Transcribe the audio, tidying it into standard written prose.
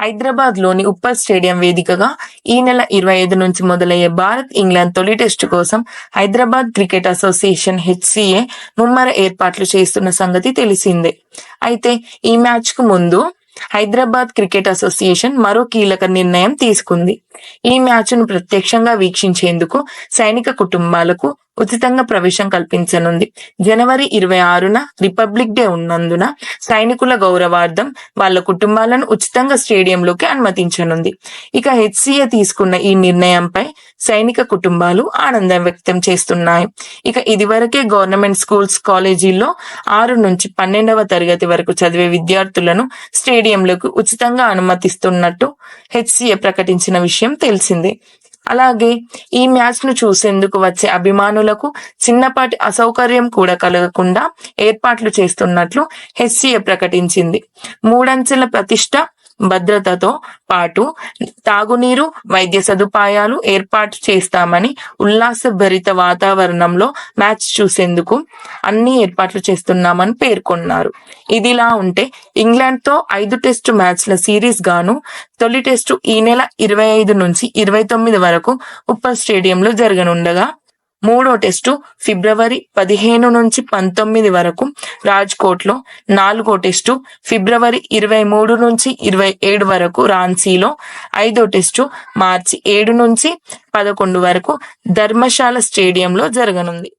హైదరాబాద్ లోని ఉప్పల్ స్టేడియం వేదికగా ఈ నెల 25 నుంచి మొదలయ్యే భారత్ ఇంగ్లాండ్ తొలి టెస్టు కోసం హైదరాబాద్ క్రికెట్ అసోసియేషన్ HCA ముమ్మర ఏర్పాట్లు చేస్తున్న సంగతి తెలిసిందే. అయితే ఈ మ్యాచ్ కు ముందు హైదరాబాద్ క్రికెట్ అసోసియేషన్ మరో కీలక నిర్ణయం తీసుకుంది. ఈ మ్యాచ్ ను ప్రత్యక్షంగా వీక్షించేందుకు సైనిక కుటుంబాలకు ఉచితంగా ప్రవేశం కల్పించనుంది. జనవరి 26న రిపబ్లిక్ డే ఉన్నందున సైనికుల గౌరవార్థం వాళ్ళ కుటుంబాలను ఉచితంగా స్టేడియంలోకి అనుమతించనుంది. ఇక HCA తీసుకున్న ఈ నిర్ణయంపై సైనిక కుటుంబాలు ఆనందం వ్యక్తం చేస్తున్నాయి. ఇక ఇదివరకే గవర్నమెంట్ స్కూల్స్, కాలేజీల్లో 6 నుంచి 12వ తరగతి వరకు చదివే విద్యార్థులను స్టేడియంలోకి ఉచితంగా అనుమతిస్తున్నట్టు HCA ప్రకటించిన విషయం తెలిసిందే. అలాగే ఈ మ్యాచ్ ను చూసేందుకు వచ్చే అభిమానులకు చిన్నపాటి అసౌకర్యం కూడా కలగకుండా ఏర్పాట్లు చేస్తున్నట్లు HCA ప్రకటించింది. 3 అంచెల ప్రతిష్ట భద్రతతో పాటు తాగునీరు, వైద్య సదుపాయాలు ఏర్పాటు చేస్తామని, ఉల్లాసభరిత వాతావరణంలో మ్యాచ్ చూసేందుకు అన్ని ఏర్పాట్లు చేస్తున్నామని పేర్కొన్నారు. ఇదిలా ఉంటే ఇంగ్లాండ్తో 5 టెస్టు మ్యాచ్ల సిరీస్ గాను తొలి టెస్టు ఈ నెల 25 నుంచి 29 వరకు ఉప్పల్ స్టేడియంలో జరగనుండగా, మూడో టెస్టు ఫిబ్రవరి 15 నుంచి 19 వరకు రాజ్కోట్లో, నాలుగో టెస్టు ఫిబ్రవరి 23 నుంచి 27 వరకు రాంచీలో, ఐదో టెస్టు మార్చి 7 నుంచి 11 వరకు ధర్మశాల స్టేడియంలో జరగనుంది.